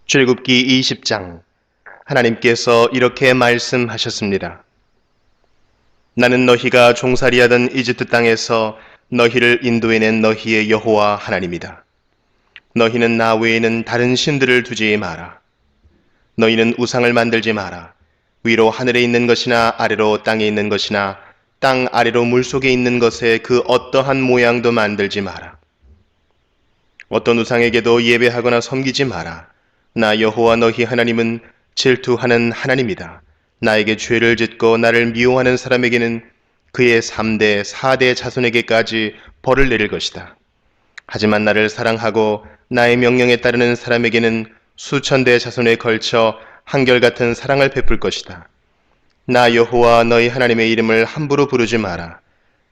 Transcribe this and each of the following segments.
출애굽기 20장. 하나님께서 이렇게 말씀하셨습니다. 나는 너희가 종살이하던 이집트 땅에서 너희를 인도해낸 너희의 여호와 하나님이다. 너희는 나 외에는 다른 신들을 두지 마라. 너희는 우상을 만들지 마라. 위로 하늘에 있는 것이나 아래로 땅에 있는 것이나 땅 아래로 물속에 있는 것에 그 어떠한 모양도 만들지 마라. 어떤 우상에게도 예배하거나 섬기지 마라. 나 여호와 너희 하나님은 질투하는 하나님이다. 나에게 죄를 짓고 나를 미워하는 사람에게는 그의 3대, 4대 자손에게까지 벌을 내릴 것이다. 하지만 나를 사랑하고 나의 명령에 따르는 사람에게는 수천 대 자손에 걸쳐 한결같은 사랑을 베풀 것이다. 나 여호와 너희 하나님의 이름을 함부로 부르지 마라.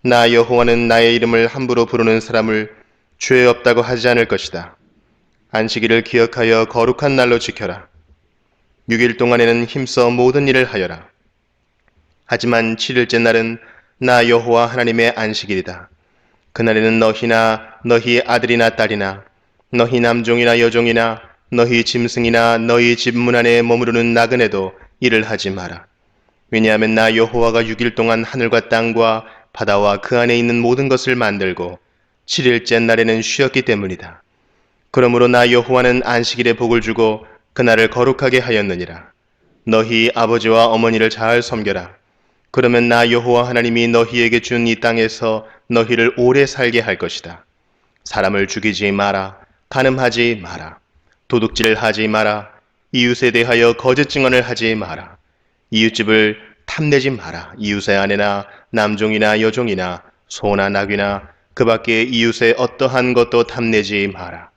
나 여호와는 나의 이름을 함부로 부르는 사람을 죄 없다고 하지 않을 것이다. 안식일을 기억하여 거룩한 날로 지켜라. 6일 동안에는 힘써 모든 일을 하여라. 하지만 7일째 날은 나 여호와 하나님의 안식일이다. 그날에는 너희나 너희 아들이나 딸이나 너희 남종이나 여종이나 너희 짐승이나 너희 집 문 안에 머무르는 나그네도 일을 하지 마라. 왜냐하면 나 여호와가 6일 동안 하늘과 땅과 바다와 그 안에 있는 모든 것을 만들고 7일째 날에는 쉬었기 때문이다. 그러므로 나 여호와는 안식일에 복을 주고 그날을 거룩하게 하였느니라. 너희 아버지와 어머니를 잘 섬겨라. 그러면 나 여호와 하나님이 너희에게 준 이 땅에서 너희를 오래 살게 할 것이다. 사람을 죽이지 마라. 간음하지 마라. 도둑질하지 마라. 이웃에 대하여 거짓 증언을 하지 마라. 이웃집을 탐내지 마라. 이웃의 아내나 남종이나 여종이나 소나 나귀나 그 밖에 이웃의 어떠한 것도 탐내지 마라.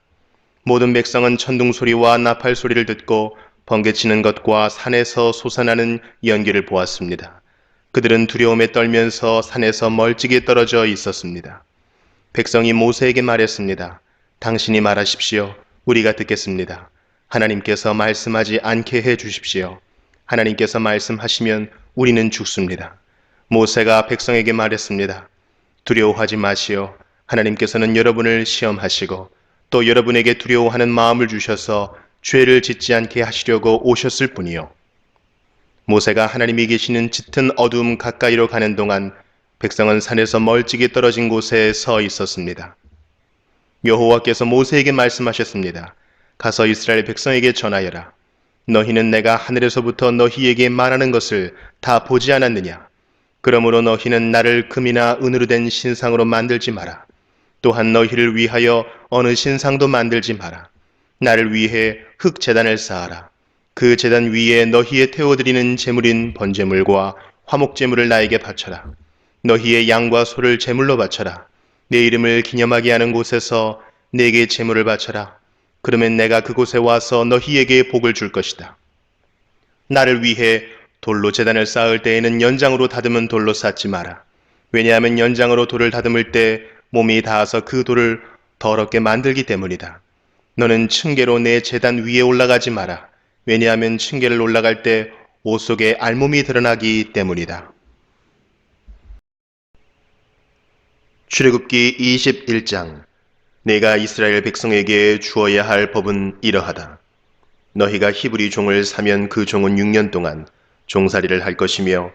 모든 백성은 천둥 소리와 나팔 소리를 듣고 번개치는 것과 산에서 솟아나는 연기를 보았습니다. 그들은 두려움에 떨면서 산에서 멀찍이 떨어져 있었습니다. 백성이 모세에게 말했습니다. 당신이 말하십시오. 우리가 듣겠습니다. 하나님께서 말씀하지 않게 해 주십시오. 하나님께서 말씀하시면 우리는 죽습니다. 모세가 백성에게 말했습니다. 두려워하지 마시오. 하나님께서는 여러분을 시험하시고 또 여러분에게 두려워하는 마음을 주셔서 죄를 짓지 않게 하시려고 오셨을 뿐이요. 모세가 하나님이 계시는 짙은 어두움 가까이로 가는 동안 백성은 산에서 멀찍이 떨어진 곳에 서 있었습니다. 여호와께서 모세에게 말씀하셨습니다. 가서 이스라엘 백성에게 전하여라. 너희는 내가 하늘에서부터 너희에게 말하는 것을 다 보지 않았느냐? 그러므로 너희는 나를 금이나 은으로 된 신상으로 만들지 마라. 또한 너희를 위하여 어느 신상도 만들지 마라. 나를 위해 흙제단을 쌓아라. 그 제단 위에 너희의 태워드리는 제물인 번제물과 화목제물을 나에게 바쳐라. 너희의 양과 소를 제물로 바쳐라. 내 이름을 기념하게 하는 곳에서 내게 제물을 바쳐라. 그러면 내가 그곳에 와서 너희에게 복을 줄 것이다. 나를 위해 돌로 제단을 쌓을 때에는 연장으로 다듬은 돌로 쌓지 마라. 왜냐하면 연장으로 돌을 다듬을 때 몸이 닿아서 그 돌을 더럽게 만들기 때문이다. 너는 층계로 내 제단 위에 올라가지 마라. 왜냐하면 층계를 올라갈 때 옷 속에 알몸이 드러나기 때문이다. 출애굽기 21장. 내가 이스라엘 백성에게 주어야 할 법은 이러하다. 너희가 히브리 종을 사면 그 종은 6년 동안 종살이를 할 것이며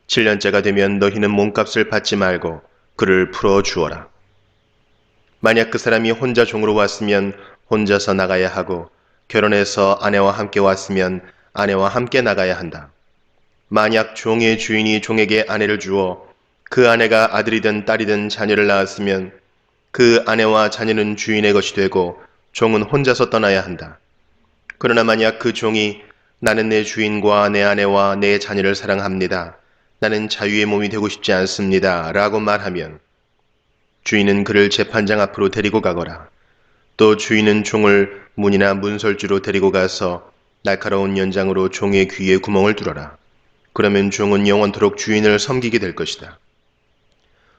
7년째가 되면 너희는 몸값을 받지 말고 그를 풀어 주어라. 만약 그 사람이 혼자 종으로 왔으면 혼자서 나가야 하고 결혼해서 아내와 함께 왔으면 아내와 함께 나가야 한다. 만약 종의 주인이 종에게 아내를 주어 그 아내가 아들이든 딸이든 자녀를 낳았으면 그 아내와 자녀는 주인의 것이 되고 종은 혼자서 떠나야 한다. 그러나 만약 그 종이 나는 내 주인과 내 아내와 내 자녀를 사랑합니다. 나는 자유의 몸이 되고 싶지 않습니다. 라고 말하면 주인은 그를 재판장 앞으로 데리고 가거라. 또 주인은 종을 문이나 문설주로 데리고 가서 날카로운 연장으로 종의 귀에 구멍을 뚫어라. 그러면 종은 영원토록 주인을 섬기게 될 것이다.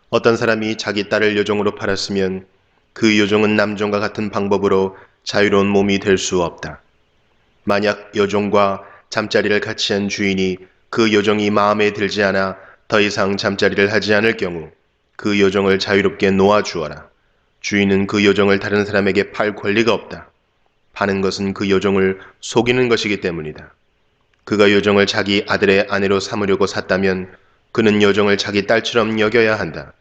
어떤 사람이 자기 딸을 여종으로 팔았으면 그 여종은 남종과 같은 방법으로 자유로운 몸이 될 수 없다. 만약 여종과 잠자리를 같이 한 주인이 그 여종이 마음에 들지 않아 더 이상 잠자리를 하지 않을 경우 그 여종을 자유롭게 놓아 주어라. 주인은 그 여종을 다른 사람에게 팔 권리가 없다. 파는 것은 그 여종을 속이는 것이기 때문이다. 그가 여종을 자기 아들의 아내로 삼으려고 샀다면 그는 여종을 자기 딸처럼 여겨야 한다.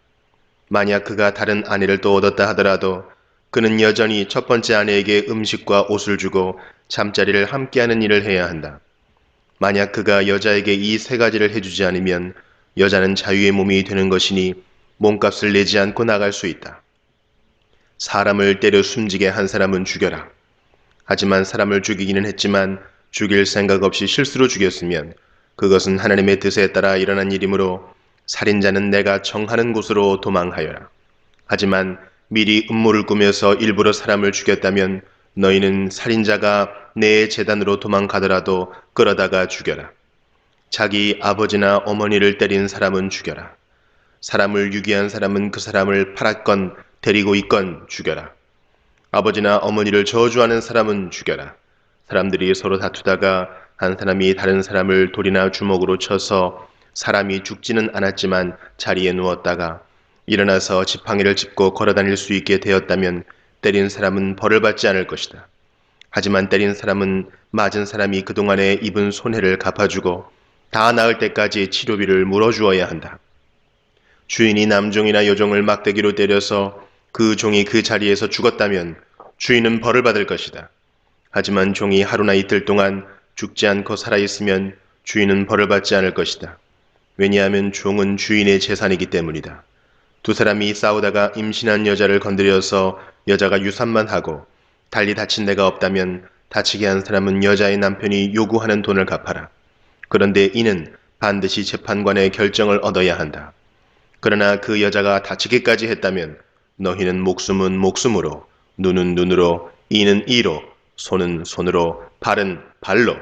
만약 그가 다른 아내를 또 얻었다 하더라도 그는 여전히 첫 번째 아내에게 음식과 옷을 주고 잠자리를 함께하는 일을 해야 한다. 만약 그가 여자에게 이 세 가지를 해주지 않으면 여자는 자유의 몸이 되는 것이니 몸값을 내지 않고 나갈 수 있다. 사람을 때려 숨지게 한 사람은 죽여라. 하지만 사람을 죽이기는 했지만 죽일 생각 없이 실수로 죽였으면 그것은 하나님의 뜻에 따라 일어난 일이므로 살인자는 내가 정하는 곳으로 도망하여라. 하지만 미리 음모를 꾸며서 일부러 사람을 죽였다면 너희는 살인자가 내 재단으로 도망가더라도 끌어다가 죽여라. 자기 아버지나 어머니를 때린 사람은 죽여라. 사람을 유기한 사람은 그 사람을 팔았건 데리고 있건 죽여라. 아버지나 어머니를 저주하는 사람은 죽여라. 사람들이 서로 다투다가 한 사람이 다른 사람을 돌이나 주먹으로 쳐서 사람이 죽지는 않았지만 자리에 누웠다가 일어나서 지팡이를 짚고 걸어다닐 수 있게 되었다면 때린 사람은 벌을 받지 않을 것이다. 하지만 때린 사람은 맞은 사람이 그동안에 입은 손해를 갚아주고 다 나을 때까지 치료비를 물어주어야 한다. 주인이 남종이나 여종을 막대기로 때려서 그 종이 그 자리에서 죽었다면 주인은 벌을 받을 것이다. 하지만 종이 하루나 이틀 동안 죽지 않고 살아있으면 주인은 벌을 받지 않을 것이다. 왜냐하면 종은 주인의 재산이기 때문이다. 두 사람이 싸우다가 임신한 여자를 건드려서 여자가 유산만 하고 달리 다친 데가 없다면 다치게 한 사람은 여자의 남편이 요구하는 돈을 갚아라. 그런데 이는 반드시 재판관의 결정을 얻어야 한다. 그러나 그 여자가 다치기까지 했다면 너희는 목숨은 목숨으로, 눈은 눈으로, 이는 이로, 손은 손으로, 발은 발로,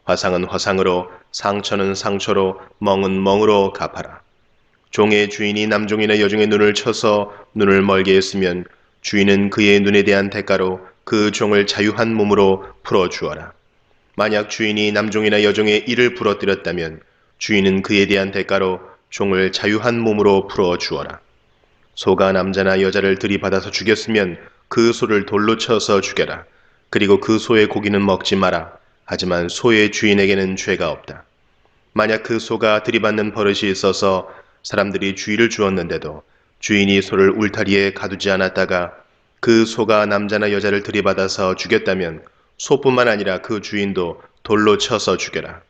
화상은 화상으로, 상처는 상처로, 멍은 멍으로 갚아라. 종의 주인이 남종이나 여종의 눈을 쳐서 눈을 멀게 했으면 주인은 그의 눈에 대한 대가로 그 종을 자유한 몸으로 풀어주어라. 만약 주인이 남종이나 여종의 이를 부러뜨렸다면 주인은 그에 대한 대가로 종을 자유한 몸으로 풀어주어라. 소가 남자나 여자를 들이받아서 죽였으면 그 소를 돌로 쳐서 죽여라. 그리고 그 소의 고기는 먹지 마라. 하지만 소의 주인에게는 죄가 없다. 만약 그 소가 들이받는 버릇이 있어서 사람들이 주의를 주었는데도 주인이 소를 울타리에 가두지 않았다가 그 소가 남자나 여자를 들이받아서 죽였다면 소뿐만 아니라 그 주인도 돌로 쳐서 죽여라.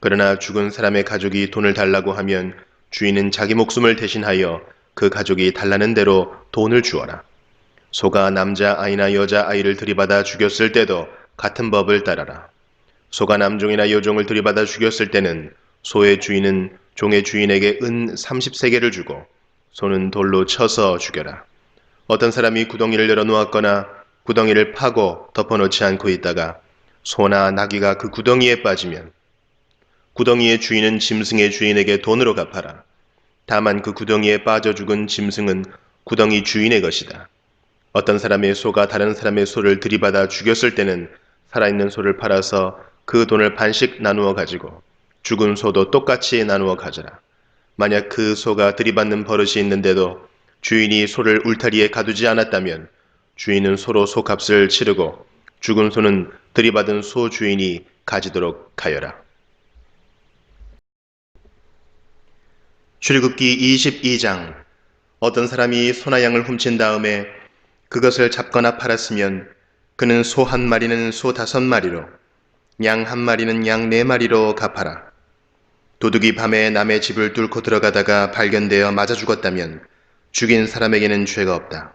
그러나 죽은 사람의 가족이 돈을 달라고 하면 주인은 자기 목숨을 대신하여 그 가족이 달라는 대로 돈을 주어라. 소가 남자 아이나 여자 아이를 들이받아 죽였을 때도 같은 법을 따라라. 소가 남종이나 여종을 들이받아 죽였을 때는 소의 주인은 종의 주인에게 은 30세겔을 주고 소는 돌로 쳐서 죽여라. 어떤 사람이 구덩이를 열어놓았거나 구덩이를 파고 덮어놓지 않고 있다가 소나 나귀가 그 구덩이에 빠지면 구덩이의 주인은 짐승의 주인에게 돈으로 갚아라. 다만 그 구덩이에 빠져 죽은 짐승은 구덩이 주인의 것이다. 어떤 사람의 소가 다른 사람의 소를 들이받아 죽였을 때는 살아있는 소를 팔아서 그 돈을 반씩 나누어 가지고 죽은 소도 똑같이 나누어 가져라. 만약 그 소가 들이받는 버릇이 있는데도 주인이 소를 울타리에 가두지 않았다면 주인은 소로 소값을 치르고 죽은 소는 들이받은 소 주인이 가지도록 하여라. 출애굽기 22장. 어떤 사람이 소나 양을 훔친 다음에 그것을 잡거나 팔았으면 그는 소 한 마리는 소 5마리로 양 한 마리는 양 4마리로 갚아라. 도둑이 밤에 남의 집을 뚫고 들어가다가 발견되어 맞아 죽었다면 죽인 사람에게는 죄가 없다.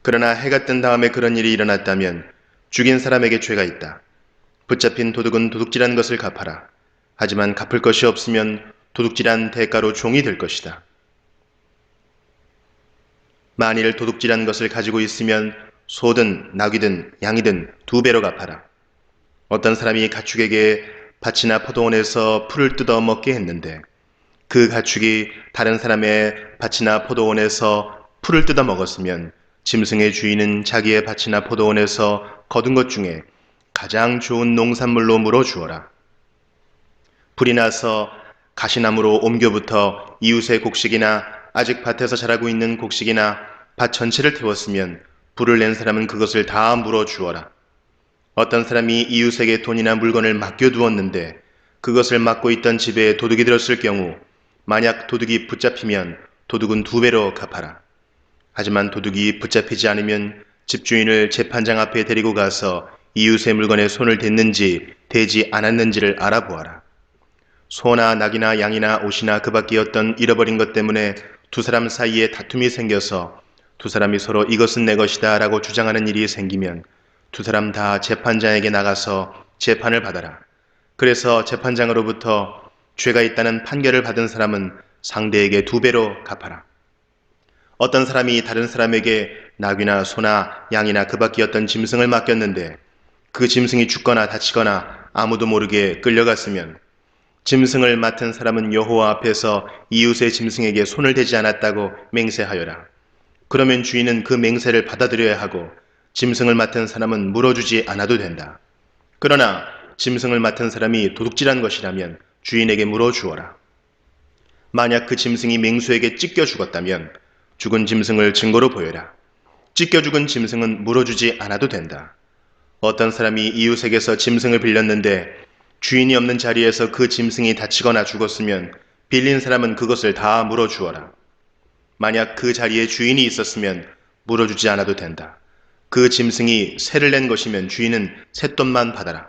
그러나 해가 뜬 다음에 그런 일이 일어났다면 죽인 사람에게 죄가 있다. 붙잡힌 도둑은 도둑질한 것을 갚아라. 하지만 갚을 것이 없으면 도둑질한 대가로 종이 될 것이다. 만일 도둑질한 것을 가지고 있으면 소든 나귀든 양이든 2배로 갚아라. 어떤 사람이 가축에게 밭이나 포도원에서 풀을 뜯어 먹게 했는데 그 가축이 다른 사람의 밭이나 포도원에서 풀을 뜯어 먹었으면 짐승의 주인은 자기의 밭이나 포도원에서 거둔 것 중에 가장 좋은 농산물로 물어주어라. 불이 나서 가시나무로 옮겨부터 이웃의 곡식이나 아직 밭에서 자라고 있는 곡식이나 밭 전체를 태웠으면 불을 낸 사람은 그것을 다 물어 주어라. 어떤 사람이 이웃에게 돈이나 물건을 맡겨두었는데 그것을 맡고 있던 집에 도둑이 들었을 경우 만약 도둑이 붙잡히면 도둑은 2배로 갚아라. 하지만 도둑이 붙잡히지 않으면 집주인을 재판장 앞에 데리고 가서 이웃의 물건에 손을 댔는지 대지 않았는지를 알아보아라. 소나 낙이나 양이나 옷이나 그 밖의 어떤 잃어버린 것 때문에 2사람 사이에 다툼이 생겨서 2사람이 서로 이것은 내 것이다 라고 주장하는 일이 생기면 2사람 다 재판장에게 나가서 재판을 받아라. 그래서 재판장으로부터 죄가 있다는 판결을 받은 사람은 상대에게 2배로 갚아라. 어떤 사람이 다른 사람에게 낙이나 소나 양이나 그 밖의 어떤 짐승을 맡겼는데 그 짐승이 죽거나 다치거나 아무도 모르게 끌려갔으면 짐승을 맡은 사람은 여호와 앞에서 이웃의 짐승에게 손을 대지 않았다고 맹세하여라. 그러면 주인은 그 맹세를 받아들여야 하고 짐승을 맡은 사람은 물어주지 않아도 된다. 그러나 짐승을 맡은 사람이 도둑질한 것이라면 주인에게 물어주어라. 만약 그 짐승이 맹수에게 찢겨 죽었다면 죽은 짐승을 증거로 보여라. 찢겨 죽은 짐승은 물어주지 않아도 된다. 어떤 사람이 이웃에게서 짐승을 빌렸는데 주인이 없는 자리에서 그 짐승이 다치거나 죽었으면 빌린 사람은 그것을 다 물어주어라. 만약 그 자리에 주인이 있었으면 물어주지 않아도 된다. 그 짐승이 새를 낸 것이면 주인은 쇳돈만 받아라.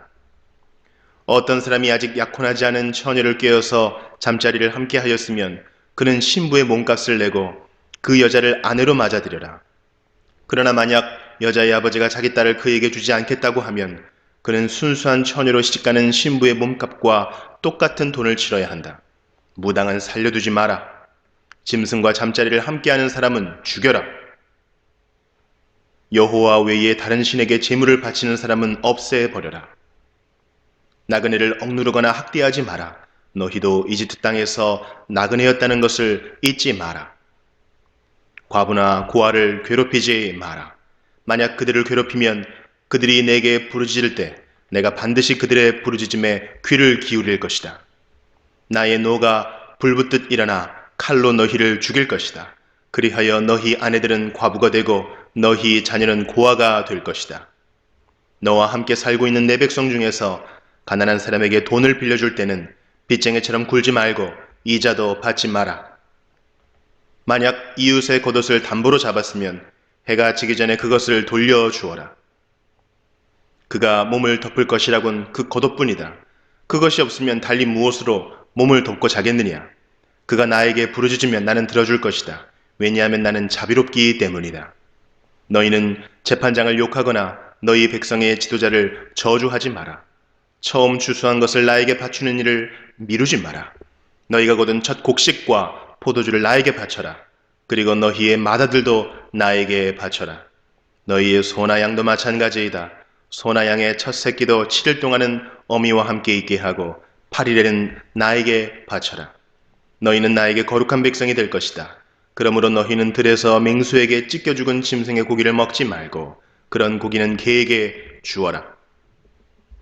어떤 사람이 아직 약혼하지 않은 처녀를 꿰어서 잠자리를 함께 하였으면 그는 신부의 몸값을 내고 그 여자를 아내로 맞아들여라. 그러나 만약 여자의 아버지가 자기 딸을 그에게 주지 않겠다고 하면 그는 순수한 처녀로 시집가는 신부의 몸값과 똑같은 돈을 치러야 한다. 무당은 살려두지 마라. 짐승과 잠자리를 함께하는 사람은 죽여라. 여호와 외에 다른 신에게 제물을 바치는 사람은 없애버려라. 나그네를 억누르거나 학대하지 마라. 너희도 이집트 땅에서 나그네였다는 것을 잊지 마라. 과부나 고아를 괴롭히지 마라. 만약 그들을 괴롭히면 그들이 내게 부르짖을 때 내가 반드시 그들의 부르짖음에 귀를 기울일 것이다. 나의 노가 불붙듯 일어나 칼로 너희를 죽일 것이다. 그리하여 너희 아내들은 과부가 되고 너희 자녀는 고아가 될 것이다. 너와 함께 살고 있는 내 백성 중에서 가난한 사람에게 돈을 빌려줄 때는 빚쟁이처럼 굴지 말고 이자도 받지 마라. 만약 이웃의 겉옷을 담보로 잡았으면 해가 지기 전에 그것을 돌려주어라. 그가 몸을 덮을 것이라곤 그 겉옷뿐이다. 그것이 없으면 달리 무엇으로 몸을 덮고 자겠느냐. 그가 나에게 부르짖으면 나는 들어줄 것이다. 왜냐하면 나는 자비롭기 때문이다. 너희는 재판장을 욕하거나 너희 백성의 지도자를 저주하지 마라. 처음 추수한 것을 나에게 바치는 일을 미루지 마라. 너희가 거둔 첫 곡식과 포도주를 나에게 바쳐라. 그리고 너희의 맏아들도 나에게 바쳐라. 너희의 소나 양도 마찬가지이다. 소나 양의 첫 새끼도 7일 동안은 어미와 함께 있게 하고 8일에는 나에게 바쳐라. 너희는 나에게 거룩한 백성이 될 것이다. 그러므로 너희는 들에서 맹수에게 찢겨 죽은 짐승의 고기를 먹지 말고 그런 고기는 개에게 주어라.